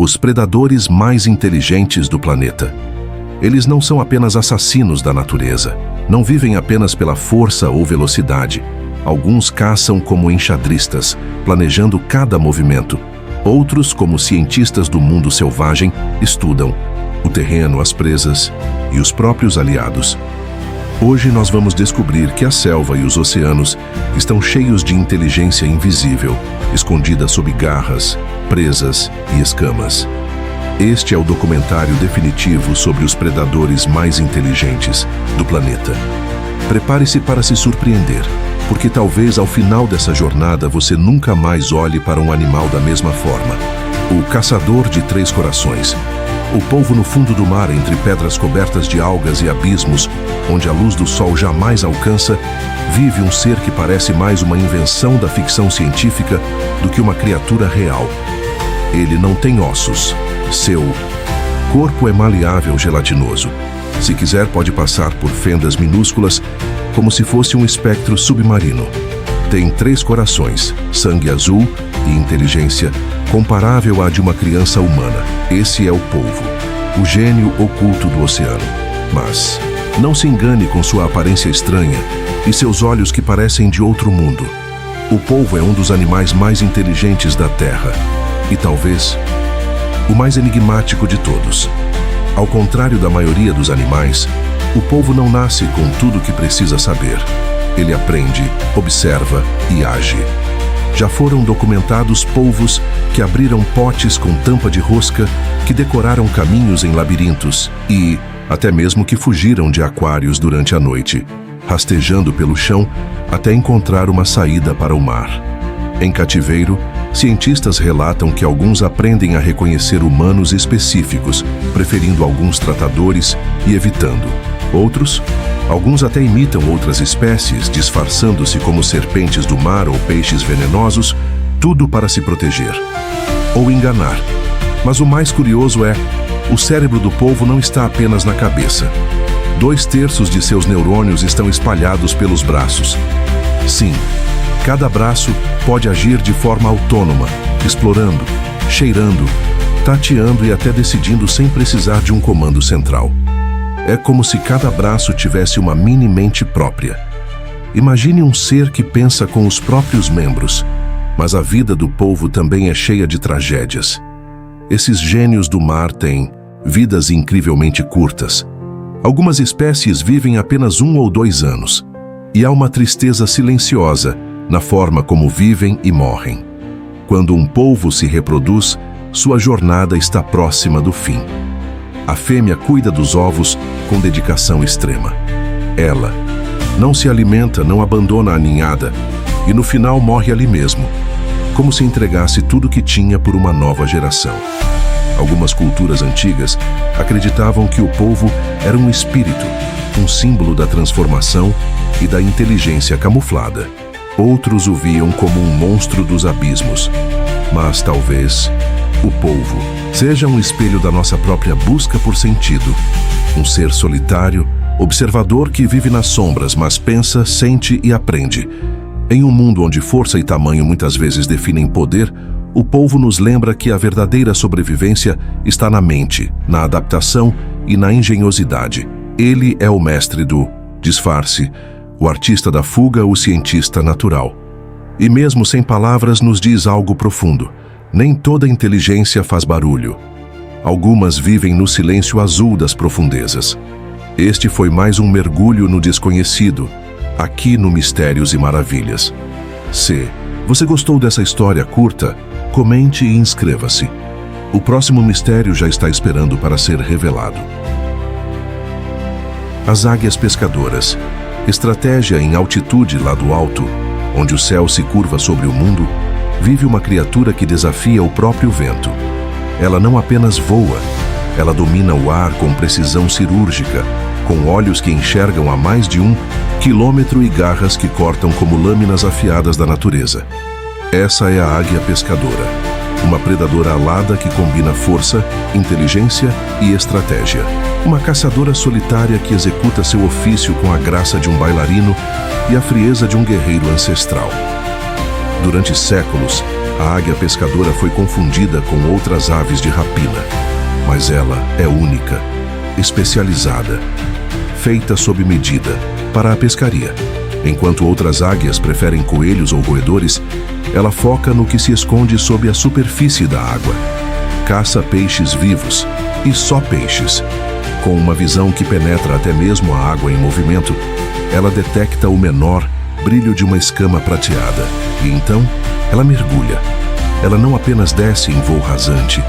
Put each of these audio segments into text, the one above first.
os predadores mais inteligentes do planeta. Eles não são apenas assassinos da natureza, não vivem apenas pela força ou velocidade. Alguns caçam como enxadristas, planejando cada movimento. Outros, como cientistas do mundo selvagem, estudam o terreno, as presas e os próprios aliados. Hoje nós vamos descobrir que a selva e os oceanos estão cheios de inteligência invisível, escondida sob garras, presas e escamas. Este é o documentário definitivo sobre os predadores mais inteligentes do planeta. Prepare-se para se surpreender, porque talvez ao final dessa jornada você nunca mais olhe para um animal da mesma forma. O caçador de três corações. O polvo no fundo do mar, entre pedras cobertas de algas e abismos, onde a luz do sol jamais alcança, vive um ser que parece mais uma invenção da ficção científica do que uma criatura real. Ele não tem ossos. Seu corpo é maleável, gelatinoso. Se quiser, pode passar por fendas minúsculas, como se fosse um espectro submarino. Tem 3 corações, sangue azul e inteligência comparável à de uma criança humana. Esse é o polvo, o gênio oculto do oceano. Mas não se engane com sua aparência estranha e seus olhos que parecem de outro mundo. O polvo é um dos animais mais inteligentes da Terra e talvez o mais enigmático de todos. Ao contrário da maioria dos animais, o polvo não nasce com tudo o que precisa saber. Ele aprende, observa e age. Já foram documentados polvos que abriram potes com tampa de rosca, que decoraram caminhos em labirintos e até mesmo que fugiram de aquários durante a noite, rastejando pelo chão até encontrar uma saída para o mar. Em cativeiro, cientistas relatam que alguns aprendem a reconhecer humanos específicos, preferindo alguns tratadores e evitando. Alguns até imitam outras espécies, disfarçando-se como serpentes do mar ou peixes venenosos, tudo para se proteger ou enganar. Mas o mais curioso é, o cérebro do polvo não está apenas na cabeça. 2/3 de seus neurônios estão espalhados pelos braços. Sim, cada braço pode agir de forma autônoma, explorando, cheirando, tateando e até decidindo sem precisar de um comando central. É como se cada braço tivesse uma mini-mente própria. Imagine um ser que pensa com os próprios membros, mas a vida do polvo também é cheia de tragédias. Esses gênios do mar têm vidas incrivelmente curtas. Algumas espécies vivem apenas 1 ou 2 anos, e há uma tristeza silenciosa na forma como vivem e morrem. Quando um polvo se reproduz, sua jornada está próxima do fim. A fêmea cuida dos ovos com dedicação extrema. Ela não se alimenta, não abandona a ninhada e no final morre ali mesmo, como se entregasse tudo o que tinha por uma nova geração. Algumas culturas antigas acreditavam que o polvo era um espírito, um símbolo da transformação e da inteligência camuflada. Outros o viam como um monstro dos abismos. Mas talvez o polvo seja um espelho da nossa própria busca por sentido. Um ser solitário, observador que vive nas sombras, mas pensa, sente e aprende. Em um mundo onde força e tamanho muitas vezes definem poder, o polvo nos lembra que a verdadeira sobrevivência está na mente, na adaptação e na engenhosidade. Ele é o mestre do disfarce, o artista da fuga, o cientista natural. E mesmo sem palavras nos diz algo profundo. Nem toda inteligência faz barulho. Algumas vivem no silêncio azul das profundezas. Este foi mais um mergulho no desconhecido, aqui no Mistérios e Maravilhas. Se você gostou dessa história curta, comente e inscreva-se. O próximo mistério já está esperando para ser revelado. As águias pescadoras. Estratégia em altitude lá do alto, onde o céu se curva sobre o mundo, vive uma criatura que desafia o próprio vento. Ela não apenas voa, ela domina o ar com precisão cirúrgica, com olhos que enxergam a mais de 1 quilômetro e garras que cortam como lâminas afiadas da natureza. Essa é a águia pescadora, uma predadora alada que combina força, inteligência e estratégia. Uma caçadora solitária que executa seu ofício com a graça de um bailarino e a frieza de um guerreiro ancestral. Durante séculos, A águia pescadora foi confundida com outras aves de rapina, mas ela é única, especializada, feita sob medida para a pescaria. Enquanto outras águias preferem coelhos ou roedores, ela foca no que se esconde sob a superfície da água. Caça peixes vivos, e só peixes. Com uma visão que penetra até mesmo a água em movimento, ela detecta o menor brilho de uma escama prateada, e então ela mergulha. Ela não apenas desce em voo rasante,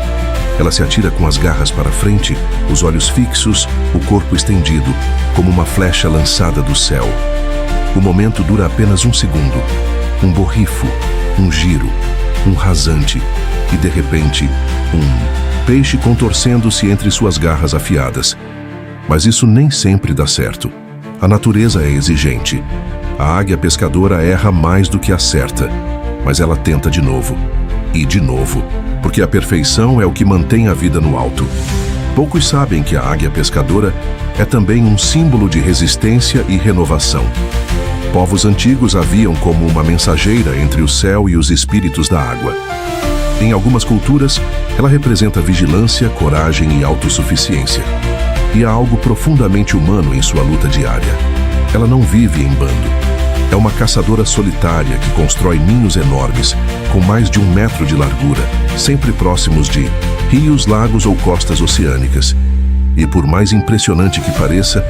ela se atira com as garras para frente, os olhos fixos, o corpo estendido, como uma flecha lançada do céu. O momento dura apenas um segundo. Um borrifo, um giro, um rasante e, de repente, um peixe contorcendo-se entre suas garras afiadas. Mas isso nem sempre dá certo. A natureza é exigente. A águia pescadora erra mais do que acerta, mas ela tenta de novo. E de novo, porque a perfeição é o que mantém a vida no alto. Poucos sabem que a águia pescadora é também um símbolo de resistência e renovação. Povos antigos a viam como uma mensageira entre o céu e os espíritos da água. Em algumas culturas, ela representa vigilância, coragem e autossuficiência. E há algo profundamente humano em sua luta diária. Ela não vive em bando. É uma caçadora solitária que constrói ninhos enormes, com mais de 1 metro de largura, sempre próximos de rios, lagos ou costas oceânicas. E por mais impressionante que pareça,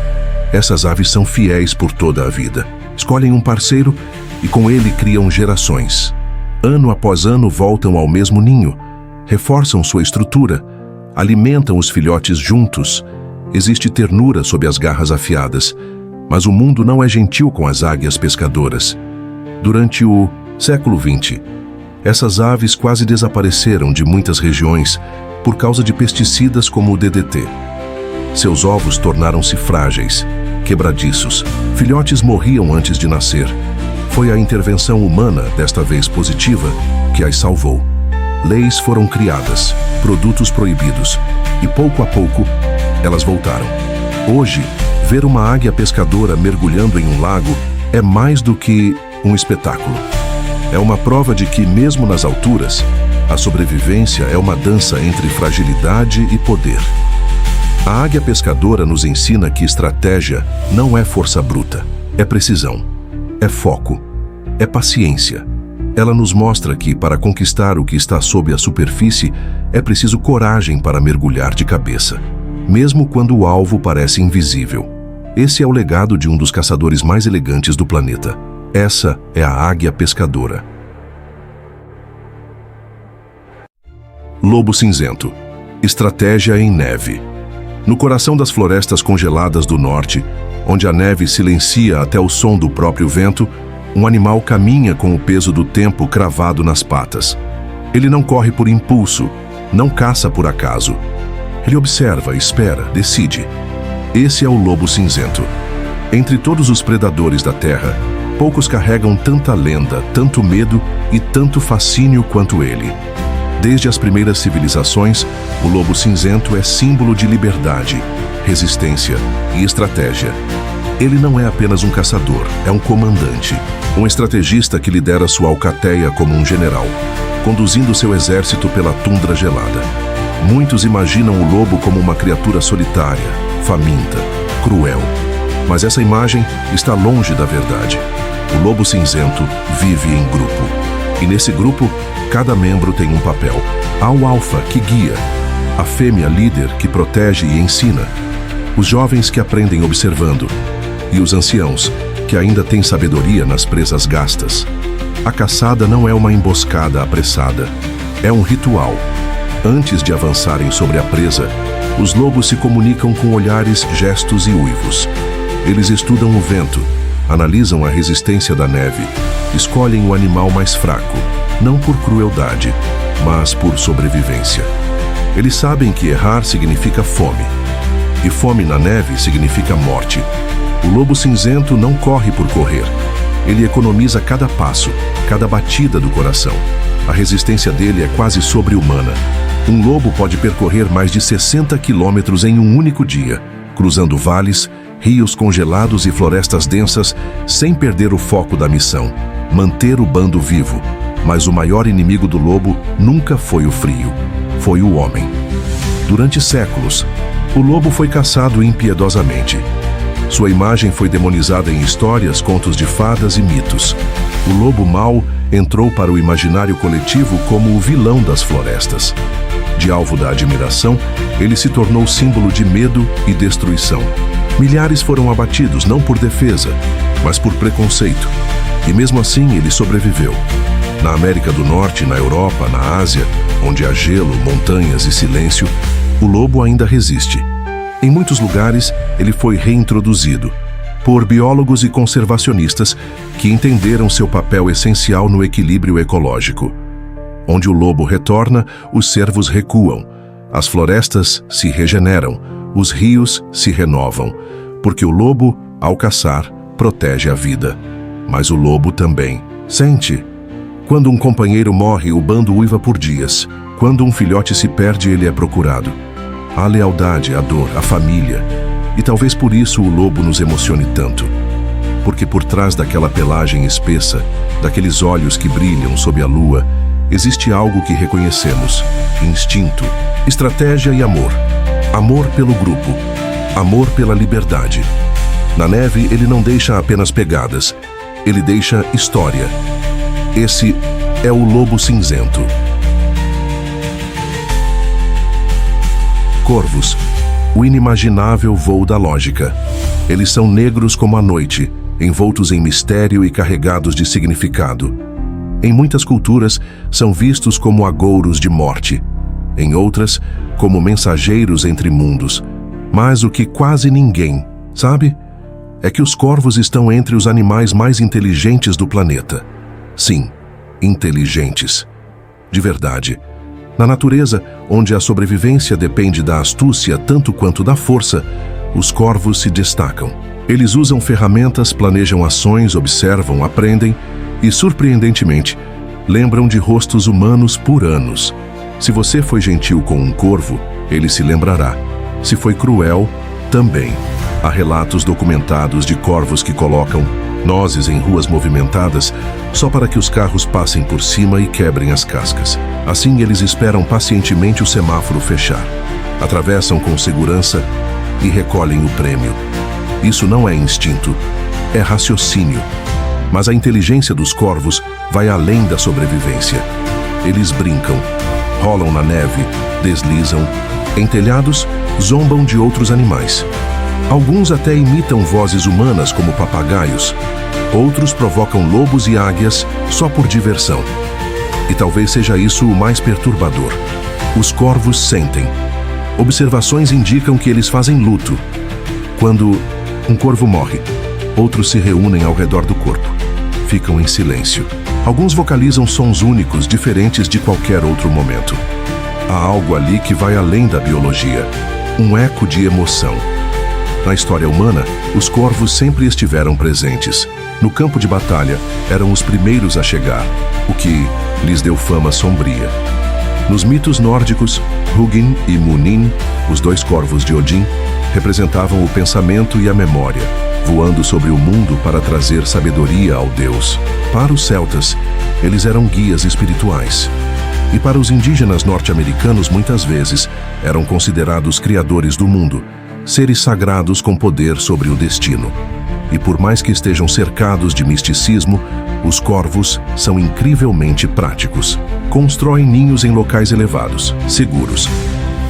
essas aves são fiéis por toda a vida. Escolhem um parceiro e com ele criam gerações. Ano após ano voltam ao mesmo ninho, reforçam sua estrutura, alimentam os filhotes juntos. Existe ternura sob as garras afiadas, mas o mundo não é gentil com as águias pescadoras. Durante o século XX, essas aves quase desapareceram de muitas regiões por causa de pesticidas como o DDT. Seus ovos tornaram-se frágeis, quebradiços. Filhotes morriam antes de nascer. Foi a intervenção humana, desta vez positiva, que as salvou. Leis foram criadas, produtos proibidos, e pouco a pouco, elas voltaram. Hoje, ver uma águia pescadora mergulhando em um lago é mais do que um espetáculo. É uma prova de que, mesmo nas alturas, a sobrevivência é uma dança entre fragilidade e poder. A águia pescadora nos ensina que estratégia não é força bruta, é precisão, é foco, é paciência. Ela nos mostra que, para conquistar o que está sob a superfície, é preciso coragem para mergulhar de cabeça, mesmo quando o alvo parece invisível. Esse é o legado de um dos caçadores mais elegantes do planeta. Essa é a águia pescadora. Lobo cinzento. Estratégia em neve. No coração das florestas congeladas do norte, onde a neve silencia até o som do próprio vento, um animal caminha com o peso do tempo cravado nas patas. Ele não corre por impulso, não caça por acaso. Ele observa, espera, decide. Esse é o lobo cinzento. Entre todos os predadores da terra, poucos carregam tanta lenda, tanto medo e tanto fascínio quanto ele. Desde as primeiras civilizações, o lobo cinzento é símbolo de liberdade, resistência e estratégia. Ele não é apenas um caçador, é um comandante, um estrategista que lidera sua alcateia como um general, conduzindo seu exército pela tundra gelada. Muitos imaginam o lobo como uma criatura solitária, faminta, cruel. Mas essa imagem está longe da verdade. O lobo cinzento vive em grupo. E nesse grupo, cada membro tem um papel. Há o alfa, que guia. A fêmea líder, que protege e ensina. Os jovens que aprendem observando. E os anciãos, que ainda têm sabedoria nas presas gastas. A caçada não é uma emboscada apressada. É um ritual. Antes de avançarem sobre a presa, os lobos se comunicam com olhares, gestos e uivos. Eles estudam o vento, analisam a resistência da neve, escolhem o animal mais fraco, não por crueldade, mas por sobrevivência. Eles sabem que errar significa fome, e fome na neve significa morte. O lobo cinzento não corre por correr. Ele economiza cada passo, cada batida do coração. A resistência dele é quase sobre-humana. Um lobo pode percorrer mais de 60 quilômetros em um único dia, cruzando vales, rios congelados e florestas densas, sem perder o foco da missão: manter o bando vivo. Mas o maior inimigo do lobo nunca foi o frio, foi o homem. Durante séculos, o lobo foi caçado impiedosamente. Sua imagem foi demonizada em histórias, contos de fadas e mitos. O lobo mau entrou para o imaginário coletivo como o vilão das florestas. De alvo da admiração, ele se tornou símbolo de medo e destruição. Milhares foram abatidos não por defesa, mas por preconceito. E mesmo assim ele sobreviveu. Na América do Norte, na Europa, na Ásia, onde há gelo, montanhas e silêncio, o lobo ainda resiste. Em muitos lugares, ele foi reintroduzido por biólogos e conservacionistas que entenderam seu papel essencial no equilíbrio ecológico. Onde o lobo retorna, os cervos recuam, as florestas se regeneram, os rios se renovam, porque o lobo, ao caçar, protege a vida. Mas o lobo também sente. Quando um companheiro morre, o bando uiva por dias. Quando um filhote se perde, ele é procurado. A lealdade, a dor, a família. E talvez por isso o lobo nos emocione tanto. Porque por trás daquela pelagem espessa, daqueles olhos que brilham sob a lua, existe algo que reconhecemos: instinto, estratégia e amor. Amor pelo grupo, amor pela liberdade. Na neve, ele não deixa apenas pegadas, ele deixa história. Esse é o lobo cinzento. Corvos, o inimaginável voo da lógica. Eles são negros como a noite, envoltos em mistério e carregados de significado. Em muitas culturas, são vistos como agouros de morte. Em outras, como mensageiros entre mundos. Mas o que quase ninguém sabe é que os corvos estão entre os animais mais inteligentes do planeta. Sim, inteligentes. De verdade. Na natureza, onde a sobrevivência depende da astúcia tanto quanto da força, os corvos se destacam. Eles usam ferramentas, planejam ações, observam, aprendem e, surpreendentemente, lembram de rostos humanos por anos. Se você foi gentil com um corvo, ele se lembrará. Se foi cruel, também. Há relatos documentados de corvos que colocam nozes em ruas movimentadas só para que os carros passem por cima e quebrem as cascas. Assim, eles esperam pacientemente o semáforo fechar. Atravessam com segurança e recolhem o prêmio. Isso não é instinto, é raciocínio. Mas a inteligência dos corvos vai além da sobrevivência. Eles brincam, rolam na neve, deslizam, em telhados, zombam de outros animais. Alguns até imitam vozes humanas como papagaios. Outros provocam lobos e águias só por diversão. E talvez seja isso o mais perturbador. Os corvos sentem. Observações indicam que eles fazem luto. Quando um corvo morre, outros se reúnem ao redor do corpo. Ficam em silêncio. Alguns vocalizam sons únicos, diferentes de qualquer outro momento. Há algo ali que vai além da biologia. Um eco de emoção. Na história humana, os corvos sempre estiveram presentes. No campo de batalha, eram os primeiros a chegar, o que lhes deu fama sombria. Nos mitos nórdicos, Hugin e Munin, os dois corvos de Odin, representavam o pensamento e a memória, voando sobre o mundo para trazer sabedoria ao Deus. Para os celtas, eles eram guias espirituais. E para os indígenas norte-americanos, muitas vezes, eram considerados criadores do mundo, seres sagrados com poder sobre o destino. E por mais que estejam cercados de misticismo, os corvos são incrivelmente práticos. Constroem ninhos em locais elevados, seguros.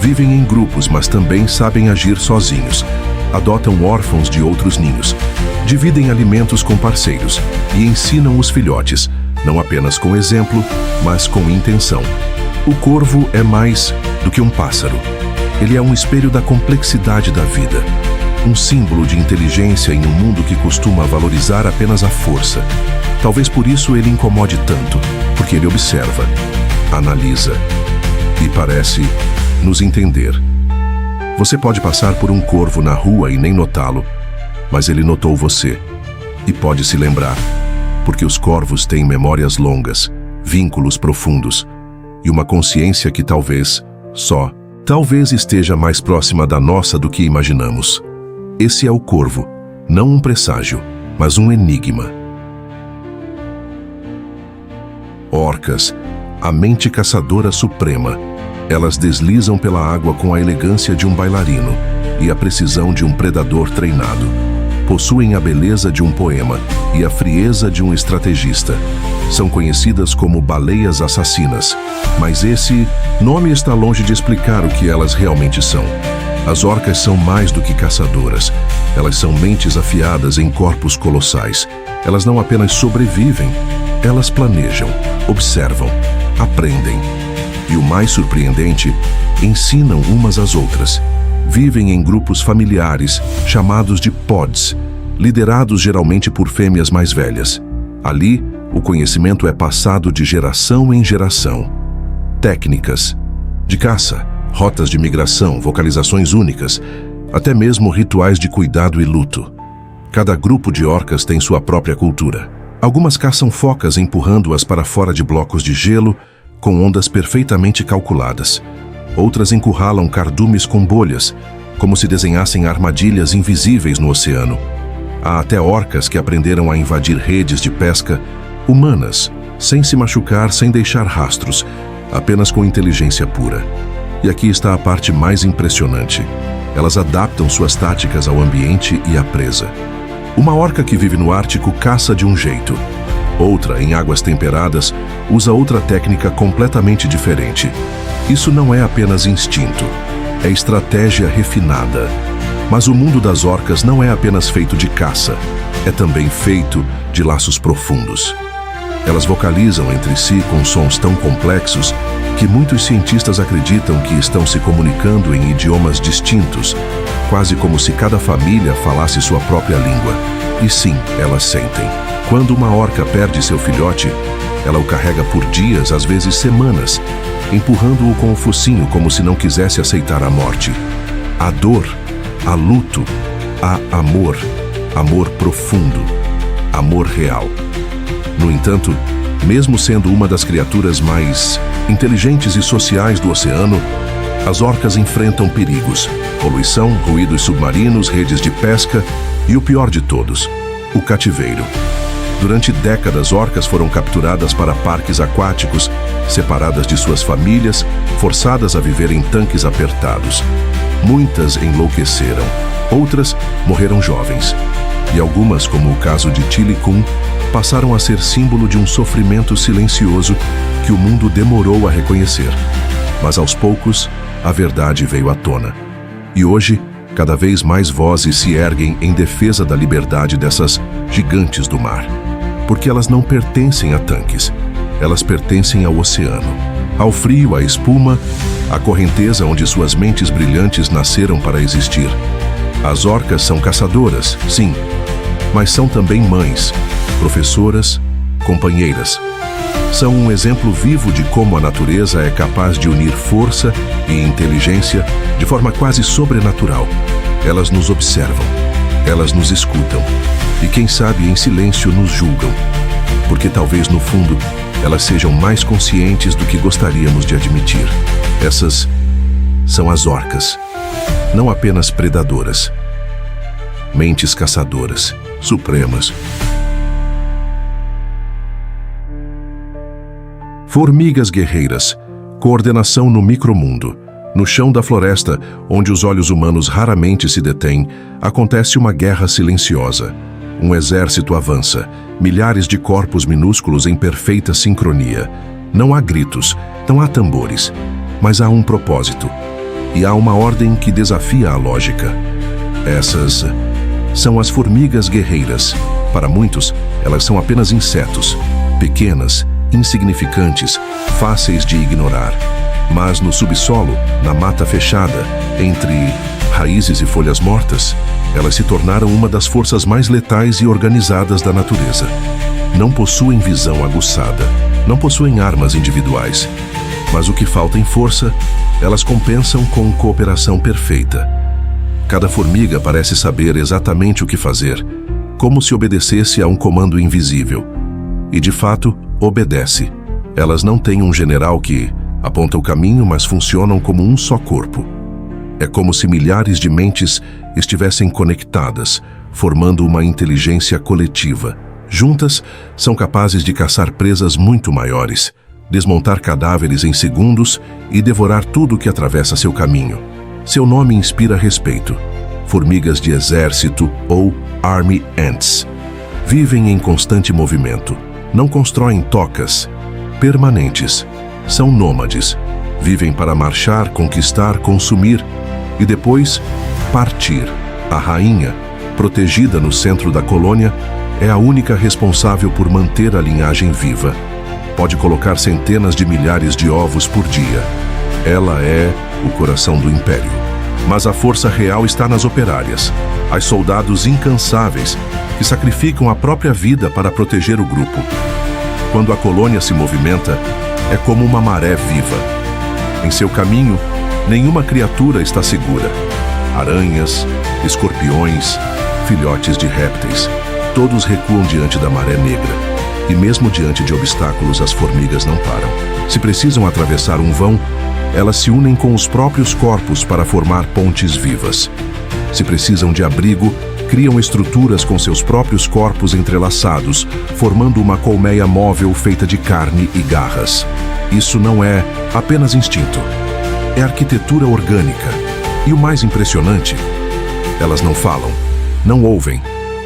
Vivem em grupos, mas também sabem agir sozinhos. Adotam órfãos de outros ninhos. Dividem alimentos com parceiros e ensinam os filhotes, não apenas com exemplo, mas com intenção. O corvo é mais do que um pássaro. Ele é um espelho da complexidade da vida. Um símbolo de inteligência em um mundo que costuma valorizar apenas a força. Talvez por isso ele incomode tanto, porque ele observa, analisa e parece nos entender. Você pode passar por um corvo na rua e nem notá-lo, mas ele notou você e pode se lembrar, porque os corvos têm memórias longas, vínculos profundos e uma consciência que talvez esteja mais próxima da nossa do que imaginamos. Esse é o corvo, não um presságio, mas um enigma. Orcas, a mente caçadora suprema. Elas deslizam pela água com a elegância de um bailarino e a precisão de um predador treinado. Possuem a beleza de um poema e a frieza de um estrategista. São conhecidas como baleias assassinas, mas esse nome está longe de explicar o que elas realmente são. As orcas são mais do que caçadoras. Elas são mentes afiadas em corpos colossais. Elas não apenas sobrevivem, elas planejam, observam, aprendem. E o mais surpreendente, ensinam umas às outras. Vivem em grupos familiares, chamados de pods, liderados geralmente por fêmeas mais velhas. Ali, o conhecimento é passado de geração em geração. Técnicas de caça, rotas de migração, vocalizações únicas, até mesmo rituais de cuidado e luto. Cada grupo de orcas tem sua própria cultura. Algumas caçam focas empurrando-as para fora de blocos de gelo, com ondas perfeitamente calculadas. Outras encurralam cardumes com bolhas, como se desenhassem armadilhas invisíveis no oceano. Há até orcas que aprenderam a invadir redes de pesca humanas, sem se machucar, sem deixar rastros, apenas com inteligência pura. E aqui está a parte mais impressionante. Elas adaptam suas táticas ao ambiente e à presa. Uma orca que vive no Ártico caça de um jeito. Outra, em águas temperadas, usa outra técnica completamente diferente. Isso não é apenas instinto, é estratégia refinada. Mas o mundo das orcas não é apenas feito de caça, é também feito de laços profundos. Elas vocalizam entre si com sons tão complexos que muitos cientistas acreditam que estão se comunicando em idiomas distintos, quase como se cada família falasse sua própria língua. E sim, elas sentem. Quando uma orca perde seu filhote, ela o carrega por dias, às vezes semanas, empurrando-o com o focinho como se não quisesse aceitar a morte. Há dor, há luto, há amor, amor profundo, amor real. No entanto, mesmo sendo uma das criaturas mais inteligentes e sociais do oceano, as orcas enfrentam perigos: poluição, ruídos submarinos, redes de pesca e o pior de todos, o cativeiro. Durante décadas, orcas foram capturadas para parques aquáticos, separadas de suas famílias, forçadas a viver em tanques apertados. Muitas enlouqueceram, outras morreram jovens. E algumas, como o caso de Tili Kun, passaram a ser símbolo de um sofrimento silencioso que o mundo demorou a reconhecer. Mas aos poucos, a verdade veio à tona. E hoje, cada vez mais vozes se erguem em defesa da liberdade dessas gigantes do mar. Porque elas não pertencem a tanques, elas pertencem ao oceano, ao frio, à espuma, à correnteza onde suas mentes brilhantes nasceram para existir. As orcas são caçadoras, sim, mas são também mães, professoras, companheiras. São um exemplo vivo de como a natureza é capaz de unir força e inteligência de forma quase sobrenatural. Elas nos observam, elas nos escutam e, quem sabe, em silêncio nos julgam, porque talvez no fundo elas sejam mais conscientes do que gostaríamos de admitir. Essas são as orcas, não apenas predadoras, mentes caçadoras, supremas. Formigas guerreiras, coordenação no micromundo. No chão da floresta, onde os olhos humanos raramente se detêm, acontece uma guerra silenciosa. Um exército avança, milhares de corpos minúsculos em perfeita sincronia. Não há gritos, não há tambores, mas há um propósito. E há uma ordem que desafia a lógica. Essas são as formigas guerreiras. Para muitos, elas são apenas insetos, pequenas, insignificantes, fáceis de ignorar. Mas no subsolo, na mata fechada, entre raízes e folhas mortas, elas se tornaram uma das forças mais letais e organizadas da natureza. Não possuem visão aguçada, não possuem armas individuais, mas o que falta em força, elas compensam com cooperação perfeita. Cada formiga parece saber exatamente o que fazer, como se obedecesse a um comando invisível. E de fato, obedece. Elas não têm um general que aponta o caminho, mas funcionam como um só corpo. É como se milhares de mentes estivessem conectadas, formando uma inteligência coletiva, Juntas, são capazes de caçar presas muito maiores, desmontar cadáveres em segundos e devorar tudo que atravessa seu caminho. Seu nome inspira respeito. Formigas de exército ou Army Ants. Vivem em constante movimento. Não constroem tocas permanentes. São nômades. Vivem para marchar, conquistar, consumir e depois partir. A rainha, protegida no centro da colônia, é a única responsável por manter a linhagem viva. Pode colocar centenas de milhares de ovos por dia. Ela é o coração do império. Mas a força real está nas operárias, as soldados incansáveis que sacrificam a própria vida para proteger o grupo. Quando a colônia se movimenta, é como uma maré viva. Em seu caminho, nenhuma criatura está segura. Aranhas, escorpiões, filhotes de répteis, todos recuam diante da maré negra. E mesmo diante de obstáculos, as formigas não param. Se precisam atravessar um vão, elas se unem com os próprios corpos para formar pontes vivas. Se precisam de abrigo, criam estruturas com seus próprios corpos entrelaçados, formando uma colmeia móvel feita de carne e garras. Isso não é apenas instinto. É arquitetura orgânica. E o mais impressionante, elas não falam, não ouvem,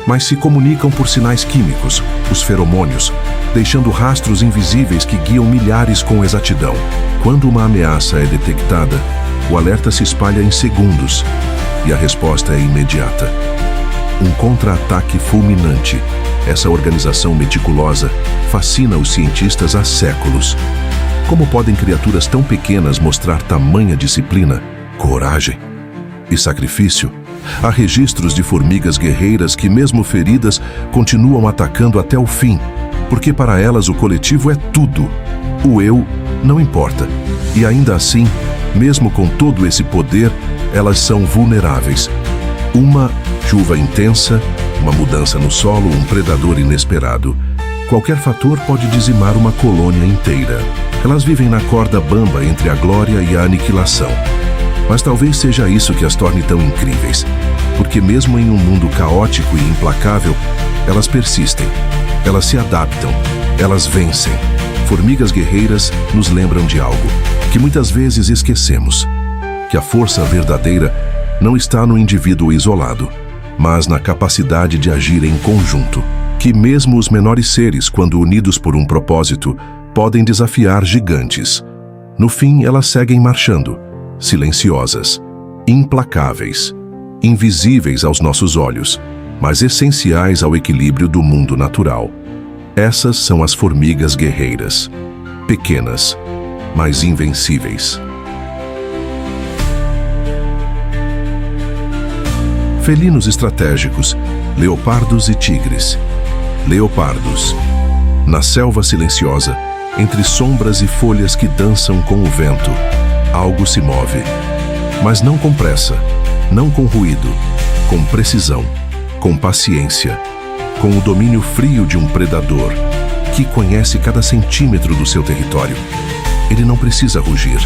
mas se comunicam por sinais químicos, os feromônios, deixando rastros invisíveis que guiam milhares com exatidão. Quando uma ameaça é detectada, o alerta se espalha em segundos e a resposta é imediata. Um contra-ataque fulminante. Essa organização meticulosa fascina os cientistas há séculos. Como podem criaturas tão pequenas mostrar tamanha disciplina, coragem e sacrifício? Há registros de formigas guerreiras que, mesmo feridas, continuam atacando até o fim, porque para elas o coletivo é tudo. O eu não importa. E ainda assim, mesmo com todo esse poder, elas são vulneráveis. Uma chuva intensa, uma mudança no solo, um predador inesperado. Qualquer fator pode dizimar uma colônia inteira. Elas vivem na corda bamba entre a glória e a aniquilação. Mas talvez seja isso que as torne tão incríveis, porque mesmo em um mundo caótico e implacável, elas persistem, elas se adaptam, elas vencem. Formigas guerreiras nos lembram de algo que muitas vezes esquecemos, que a força verdadeira não está no indivíduo isolado, mas na capacidade de agir em conjunto, que mesmo os menores seres, quando unidos por um propósito, podem desafiar gigantes. No fim, elas seguem marchando, silenciosas, implacáveis, invisíveis aos nossos olhos, mas essenciais ao equilíbrio do mundo natural. Essas são as formigas guerreiras, pequenas, mas invencíveis. Felinos estratégicos, leopardos e tigres. Leopardos. Na selva silenciosa, entre sombras e folhas que dançam com o vento, algo se move, mas não com pressa, não com ruído, com precisão, com paciência, com o domínio frio de um predador que conhece cada centímetro do seu território. Ele não precisa rugir,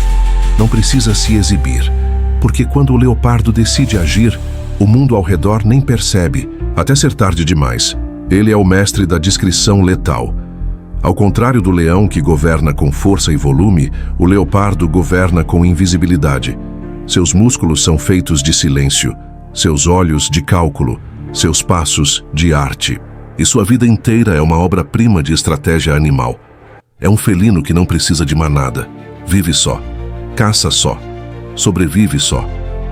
não precisa se exibir, porque quando o leopardo decide agir, o mundo ao redor nem percebe, até ser tarde demais. Ele é o mestre da discrição letal. Ao contrário do leão, que governa com força e volume, o leopardo governa com invisibilidade. Seus músculos são feitos de silêncio, seus olhos de cálculo, seus passos de arte. E sua vida inteira é uma obra-prima de estratégia animal. É um felino que não precisa de manada. Vive só, caça só, sobrevive só.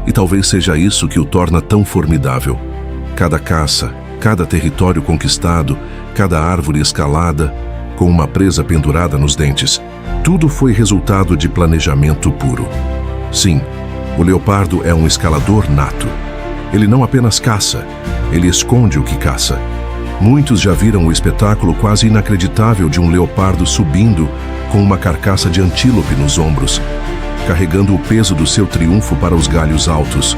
E talvez seja isso que o torna tão formidável. Cada caça, cada território conquistado, cada árvore escalada, com uma presa pendurada nos dentes, tudo foi resultado de planejamento puro. Sim, o leopardo é um escalador nato. Ele não apenas caça, ele esconde o que caça. Muitos já viram o espetáculo quase inacreditável de um leopardo subindo com uma carcaça de antílope nos ombros, carregando o peso do seu triunfo para os galhos altos,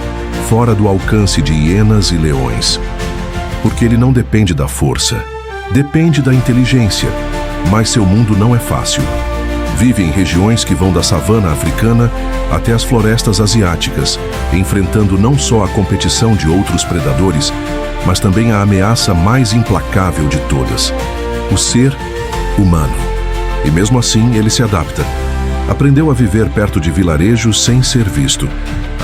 fora do alcance de hienas e leões. Porque ele não depende da força, depende da inteligência, mas seu mundo não é fácil. Vive em regiões que vão da savana africana até as florestas asiáticas, enfrentando não só a competição de outros predadores, mas também a ameaça mais implacável de todas: o ser humano. E mesmo assim, ele se adapta. Aprendeu a viver perto de vilarejos sem ser visto,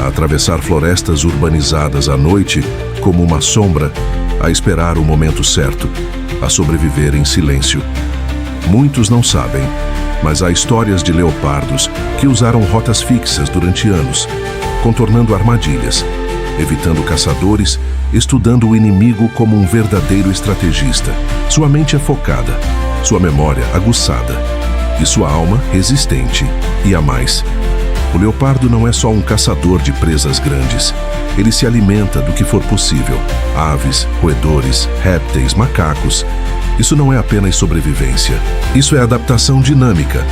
a atravessar florestas urbanizadas à noite como uma sombra, a esperar o momento certo, a sobreviver em silêncio. Muitos não sabem, mas há histórias de leopardos que usaram rotas fixas durante anos, contornando armadilhas, evitando caçadores, estudando o inimigo como um verdadeiro estrategista. Sua mente é focada, sua memória aguçada e sua alma resistente. E a mais, o leopardo não é só um caçador de presas grandes. Ele se alimenta do que for possível: aves, roedores, répteis, macacos. Isso não é apenas sobrevivência. Isso é adaptação dinâmica,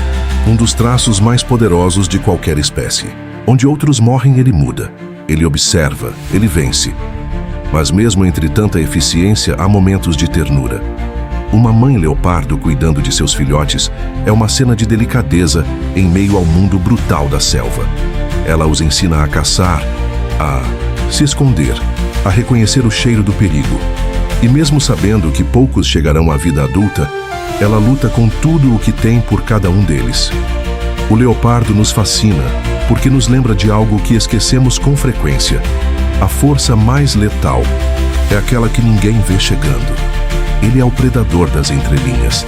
um dos traços mais poderosos de qualquer espécie. Onde outros morrem, ele muda. Ele observa, ele vence. Mas mesmo entre tanta eficiência, há momentos de ternura. Uma mãe leopardo cuidando de seus filhotes é uma cena de delicadeza em meio ao mundo brutal da selva. Ela os ensina a caçar, a se esconder, a reconhecer o cheiro do perigo. E mesmo sabendo que poucos chegarão à vida adulta, ela luta com tudo o que tem por cada um deles. O leopardo nos fascina porque nos lembra de algo que esquecemos com frequência: a força mais letal é aquela que ninguém vê chegando. Ele é o predador das entrelinhas,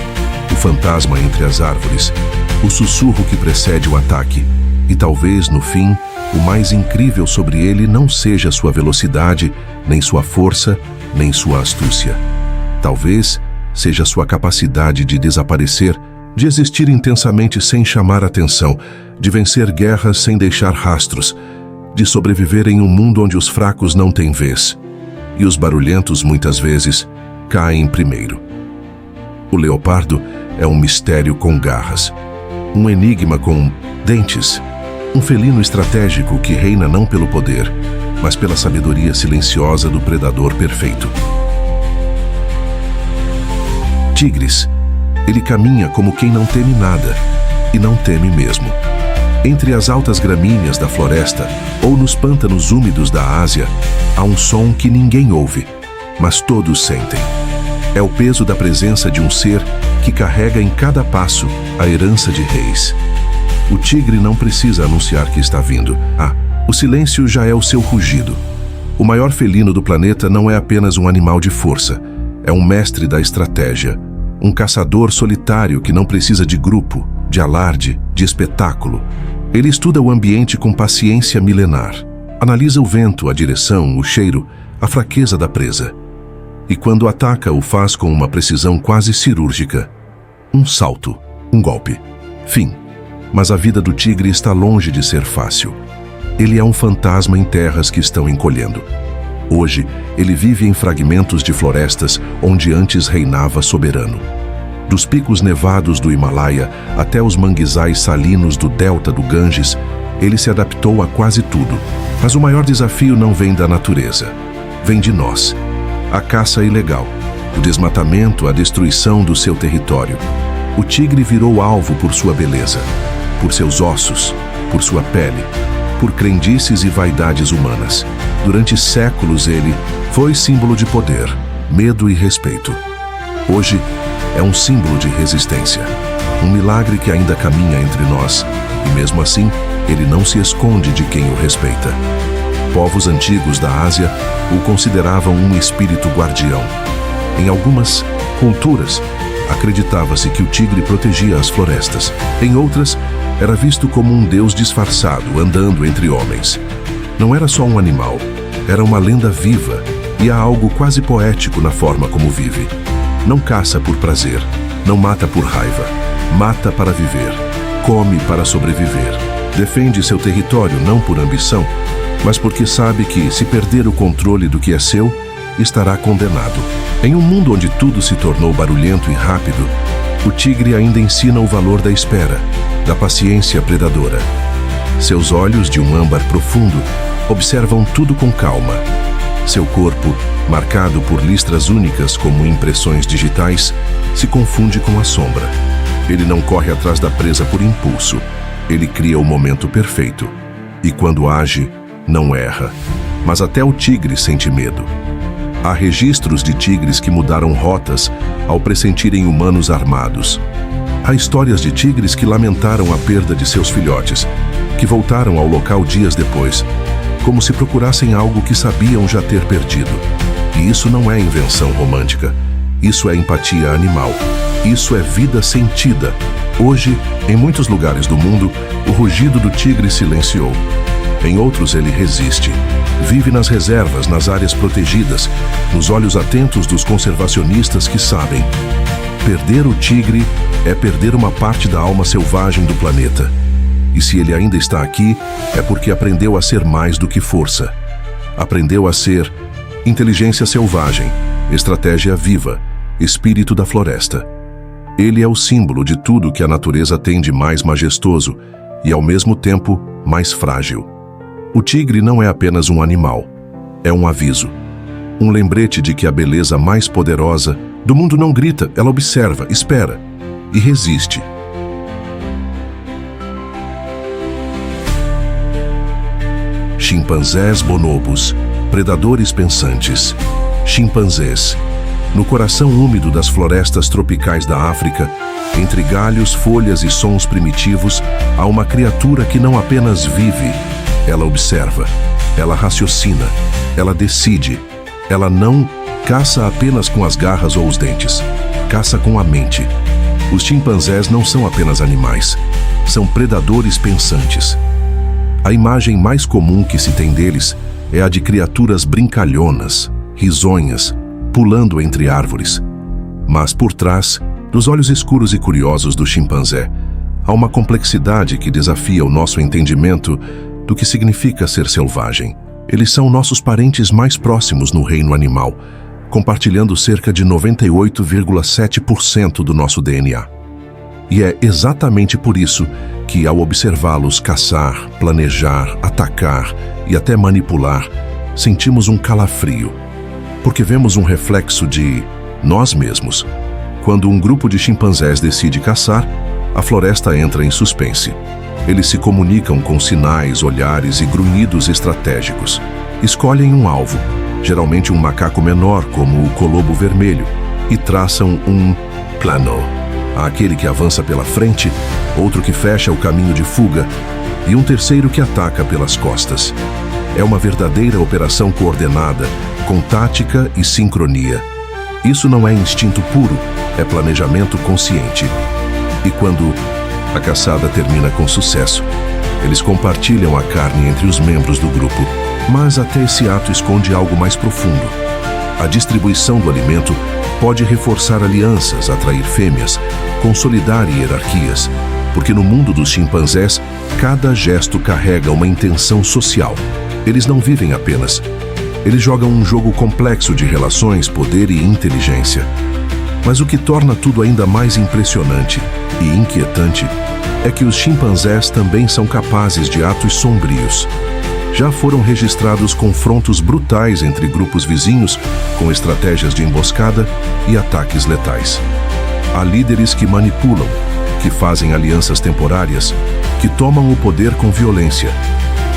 o fantasma entre as árvores, o sussurro que precede o ataque. E talvez, no fim, o mais incrível sobre ele não seja sua velocidade, nem sua força, nem sua astúcia. Talvez seja sua capacidade de desaparecer, de existir intensamente sem chamar atenção, de vencer guerras sem deixar rastros, de sobreviver em um mundo onde os fracos não têm vez e os barulhentos, muitas vezes, caem primeiro. O leopardo é um mistério com garras, um enigma com dentes, um felino estratégico que reina não pelo poder, mas pela sabedoria silenciosa do predador perfeito. Tigres. Ele caminha como quem não teme nada, e não teme mesmo. Entre as altas gramíneas da floresta ou nos pântanos úmidos da Ásia, há um som que ninguém ouve, mas todos sentem. É o peso da presença de um ser que carrega em cada passo a herança de reis. O tigre não precisa anunciar que está vindo. O silêncio já é o seu rugido. O maior felino do planeta não é apenas um animal de força, é um mestre da estratégia, um caçador solitário que não precisa de grupo, de alarde, de espetáculo. Ele estuda o ambiente com paciência milenar, analisa o vento, a direção, o cheiro, a fraqueza da presa. E quando ataca, o faz com uma precisão quase cirúrgica. Um salto, um golpe, fim. Mas a vida do tigre está longe de ser fácil. Ele é um fantasma em terras que estão encolhendo. Hoje, ele vive em fragmentos de florestas onde antes reinava soberano. Dos picos nevados do Himalaia até os manguezais salinos do delta do Ganges, ele se adaptou a quase tudo. Mas o maior desafio não vem da natureza, vem de nós. A caça ilegal, o desmatamento, a destruição do seu território. O tigre virou alvo por sua beleza, por seus ossos, por sua pele, por crendices e vaidades humanas. Durante séculos ele foi símbolo de poder, medo e respeito. Hoje é um símbolo de resistência, um milagre que ainda caminha entre nós, e mesmo assim ele não se esconde de quem o respeita. Povos antigos da Ásia o consideravam um espírito guardião. Em algumas culturas, acreditava-se que o tigre protegia as florestas. Em outras, era visto como um deus disfarçado andando entre homens. Não era só um animal, era uma lenda viva, e há algo quase poético na forma como vive. Não caça por prazer, não mata por raiva, mata para viver, come para sobreviver. Defende seu território não por ambição, mas porque sabe que, se perder o controle do que é seu, estará condenado. Em um mundo onde tudo se tornou barulhento e rápido, o tigre ainda ensina o valor da espera, da paciência predadora. Seus olhos, de um âmbar profundo, observam tudo com calma. Seu corpo, marcado por listras únicas como impressões digitais, se confunde com a sombra. Ele não corre atrás da presa por impulso. Ele cria o momento perfeito. E quando age, não erra. Mas até o tigre sente medo. Há registros de tigres que mudaram rotas ao pressentirem humanos armados. Há histórias de tigres que lamentaram a perda de seus filhotes, que voltaram ao local dias depois, como se procurassem algo que sabiam já ter perdido. E isso não é invenção romântica. Isso é empatia animal. Isso é vida sentida. Hoje, em muitos lugares do mundo, o rugido do tigre silenciou. Em outros, ele resiste. Vive nas reservas, nas áreas protegidas, nos olhos atentos dos conservacionistas que sabem. Perder o tigre é perder uma parte da alma selvagem do planeta. E se ele ainda está aqui, é porque aprendeu a ser mais do que força. Aprendeu a ser inteligência selvagem, estratégia viva, espírito da floresta. Ele é o símbolo de tudo que a natureza tem de mais majestoso e, ao mesmo tempo, mais frágil. O tigre não é apenas um animal, é um aviso. Um lembrete de que a beleza mais poderosa do mundo não grita, ela observa, espera e resiste. Chimpanzés bonobos, predadores pensantes. Chimpanzés. No coração úmido das florestas tropicais da África, entre galhos, folhas e sons primitivos, há uma criatura que não apenas vive, ela observa, ela raciocina, ela decide. Ela não caça apenas com as garras ou os dentes, caça com a mente. Os chimpanzés não são apenas animais, são predadores pensantes. A imagem mais comum que se tem deles é a de criaturas brincalhonas, risonhas, pulando entre árvores. Mas por trás, dos olhos escuros e curiosos do chimpanzé, há uma complexidade que desafia o nosso entendimento do que significa ser selvagem. Eles são nossos parentes mais próximos no reino animal, compartilhando cerca de 98,7% do nosso DNA. E é exatamente por isso que, ao observá-los caçar, planejar, atacar e até manipular, sentimos um calafrio, porque vemos um reflexo de nós mesmos. Quando um grupo de chimpanzés decide caçar, a floresta entra em suspense. Eles se comunicam com sinais, olhares e grunhidos estratégicos. Escolhem um alvo, geralmente um macaco menor, como o colobo vermelho, e traçam um plano. Há aquele que avança pela frente, outro que fecha o caminho de fuga e um terceiro que ataca pelas costas. É uma verdadeira operação coordenada, com tática e sincronia. Isso não é instinto puro, é planejamento consciente. E quando a caçada termina com sucesso, eles compartilham a carne entre os membros do grupo. Mas até esse ato esconde algo mais profundo. A distribuição do alimento pode reforçar alianças, atrair fêmeas, consolidar hierarquias, porque no mundo dos chimpanzés, cada gesto carrega uma intenção social. Eles não vivem apenas. Eles jogam um jogo complexo de relações, poder e inteligência. Mas o que torna tudo ainda mais impressionante e inquietante é que os chimpanzés também são capazes de atos sombrios. Já foram registrados confrontos brutais entre grupos vizinhos, com estratégias de emboscada e ataques letais. Há líderes que manipulam, que fazem alianças temporárias, que tomam o poder com violência.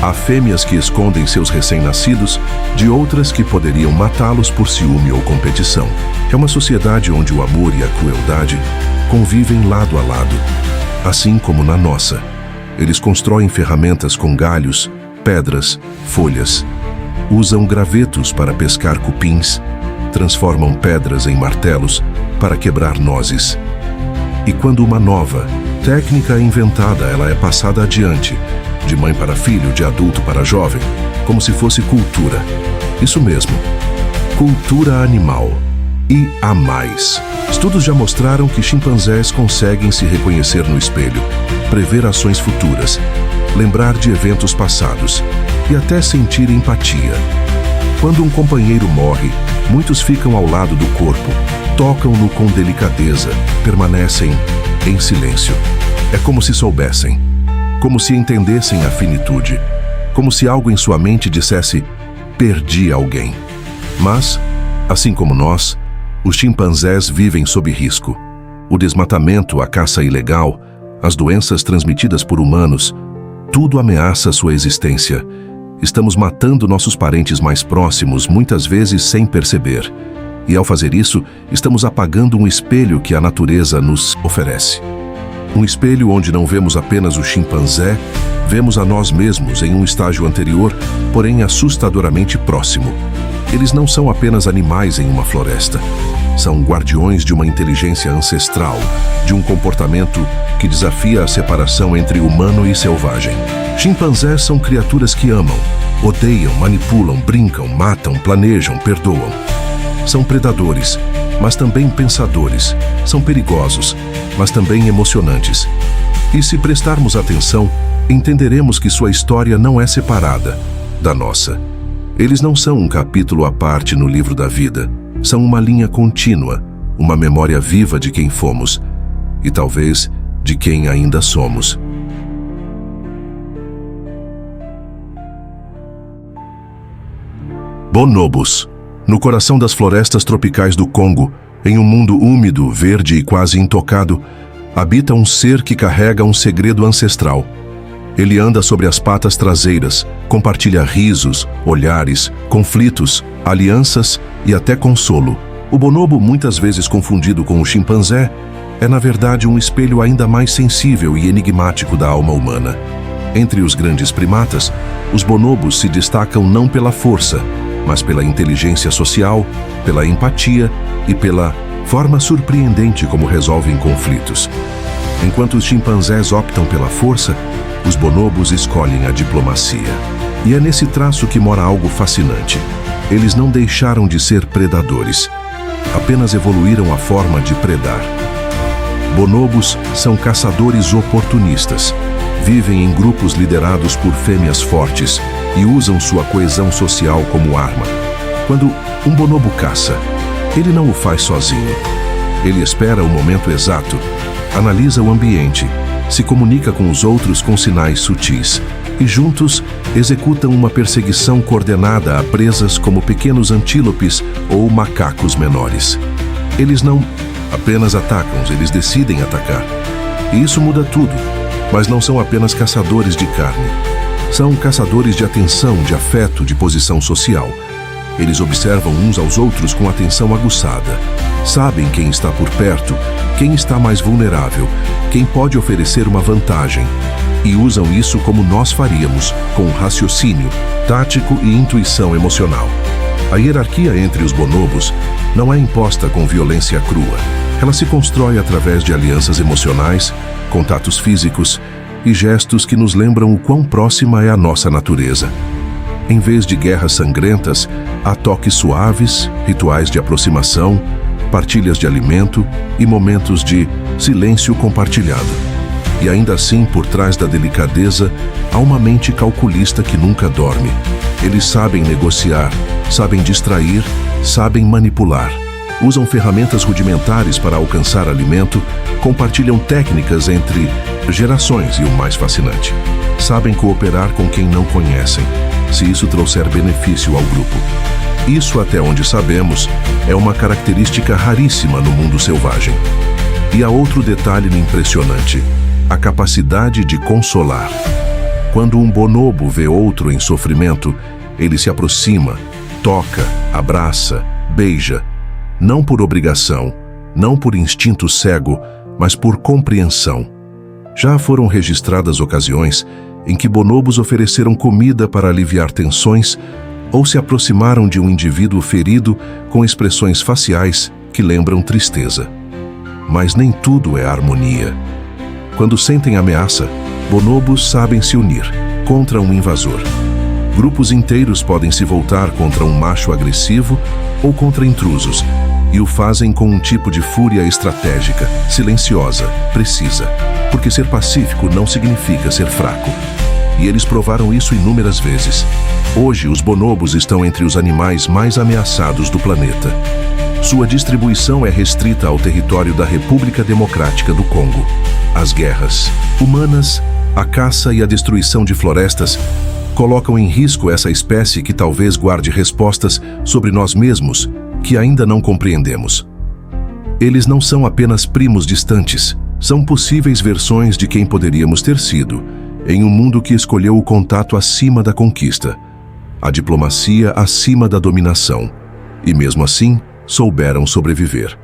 Há fêmeas que escondem seus recém-nascidos de outras que poderiam matá-los por ciúme ou competição. É uma sociedade onde o amor e a crueldade convivem lado a lado. Assim como na nossa, eles constroem ferramentas com galhos, pedras, folhas. Usam gravetos para pescar cupins, transformam pedras em martelos para quebrar nozes. E quando uma nova técnica é inventada, ela é passada adiante, de mãe para filho, de adulto para jovem, como se fosse cultura. Isso mesmo, cultura animal. E há mais. Estudos já mostraram que chimpanzés conseguem se reconhecer no espelho, prever ações futuras, lembrar de eventos passados e até sentir empatia. Quando um companheiro morre, muitos ficam ao lado do corpo, tocam-no com delicadeza, permanecem em silêncio. É como se soubessem, como se entendessem a finitude, como se algo em sua mente dissesse: perdi alguém. Mas, assim como nós, os chimpanzés vivem sob risco. o desmatamento, a caça ilegal, as doenças transmitidas por humanos, tudo ameaça sua existência. Estamos matando nossos parentes mais próximos, muitas vezes sem perceber. E ao fazer isso, estamos apagando um espelho que a natureza nos oferece. Um espelho onde não vemos apenas o chimpanzé, vemos a nós mesmos em um estágio anterior, porém assustadoramente próximo. Eles não são apenas animais em uma floresta. São guardiões de uma inteligência ancestral, de um comportamento que desafia a separação entre humano e selvagem. Chimpanzés são criaturas que amam, odeiam, manipulam, brincam, matam, planejam, perdoam. São predadores, mas também pensadores. São perigosos, mas também emocionantes. E se prestarmos atenção, entenderemos que sua história não é separada da nossa. Eles não são um capítulo à parte no livro da vida. São uma linha contínua, uma memória viva de quem fomos e talvez de quem ainda somos. Bonobos. No coração das florestas tropicais do Congo, em um mundo úmido, verde e quase intocado, habita um ser que carrega um segredo ancestral. Ele anda sobre as patas traseiras, compartilha risos, olhares, conflitos, alianças e até consolo. O bonobo, muitas vezes confundido com o chimpanzé, é na verdade um espelho ainda mais sensível e enigmático da alma humana. Entre os grandes primatas, os bonobos se destacam não pela força, mas pela inteligência social, pela empatia e pela forma surpreendente como resolvem conflitos. Enquanto os chimpanzés optam pela força, os bonobos escolhem a diplomacia. E é nesse traço que mora algo fascinante. Eles não deixaram de ser predadores, apenas evoluíram a forma de predar. Bonobos são caçadores oportunistas. Vivem em grupos liderados por fêmeas fortes e usam sua coesão social como arma. Quando um bonobo caça, ele não o faz sozinho. Ele espera o momento exato, analisa o ambiente, se comunica com os outros com sinais sutis e juntos executam uma perseguição coordenada a presas como pequenos antílopes ou macacos menores. Eles não apenas atacam, eles decidem atacar. E isso muda tudo, mas não são apenas caçadores de carne. São caçadores de atenção, de afeto, de posição social. Eles observam uns aos outros com atenção aguçada. Sabem quem está por perto, quem está mais vulnerável, quem pode oferecer uma vantagem. E usam isso como nós faríamos, com raciocínio, tático e intuição emocional. A hierarquia entre os bonobos não é imposta com violência crua. Ela se constrói através de alianças emocionais, contatos físicos e gestos que nos lembram o quão próxima é a nossa natureza. Em vez de guerras sangrentas, há toques suaves, rituais de aproximação, partilhas de alimento e momentos de silêncio compartilhado. E ainda assim, por trás da delicadeza, há uma mente calculista que nunca dorme. Eles sabem negociar, sabem distrair, sabem manipular. Usam ferramentas rudimentares para alcançar alimento, compartilham técnicas entre gerações e o mais fascinante, sabem cooperar com quem não conhecem, se isso trouxer benefício ao grupo. Isso, até onde sabemos, é uma característica raríssima no mundo selvagem. E há outro detalhe impressionante: a capacidade de consolar. Quando um bonobo vê outro em sofrimento, ele se aproxima, toca, abraça, beija, não por obrigação, não por instinto cego, mas por compreensão. Já foram registradas ocasiões em que bonobos ofereceram comida para aliviar tensões ou se aproximaram de um indivíduo ferido com expressões faciais que lembram tristeza. Mas nem tudo é harmonia. Quando sentem ameaça, bonobos sabem se unir contra um invasor. Grupos inteiros podem se voltar contra um macho agressivo ou contra intrusos, e o fazem com um tipo de fúria estratégica, silenciosa, precisa, porque ser pacífico não significa ser fraco. E eles provaram isso inúmeras vezes. Hoje, os bonobos estão entre os animais mais ameaçados do planeta. Sua distribuição é restrita ao território da República Democrática do Congo. As guerras humanas, a caça e a destruição de florestas colocam em risco essa espécie que talvez guarde respostas sobre nós mesmos que ainda não compreendemos. Eles não são apenas primos distantes, são possíveis versões de quem poderíamos ter sido, em um mundo que escolheu o contato acima da conquista, a diplomacia acima da dominação, e mesmo assim, souberam sobreviver.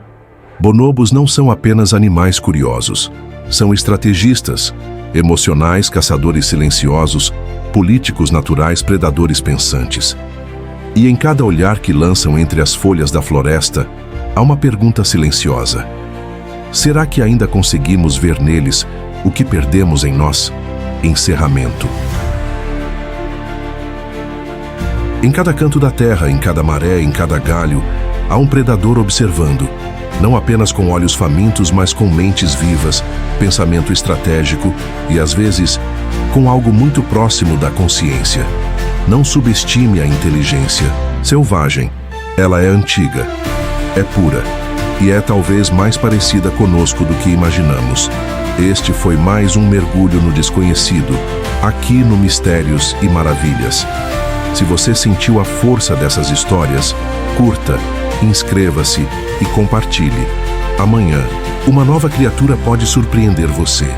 Bonobos não são apenas animais curiosos, são estrategistas, emocionais caçadores silenciosos, políticos naturais predadores pensantes. E em cada olhar que lançam entre as folhas da floresta, há uma pergunta silenciosa. Será que ainda conseguimos ver neles o que perdemos em nós? Encerramento. Em cada canto da terra, em cada maré, em cada galho, há um predador observando, não apenas com olhos famintos, mas com mentes vivas, pensamento estratégico e, às vezes, com algo muito próximo da consciência. Não subestime a inteligência selvagem. Ela é antiga, é pura e é talvez mais parecida conosco do que imaginamos. Este foi mais um mergulho no desconhecido, aqui no Mistérios e Maravilhas. Se você sentiu a força dessas histórias, curta, inscreva-se e compartilhe. Amanhã, uma nova criatura pode surpreender você.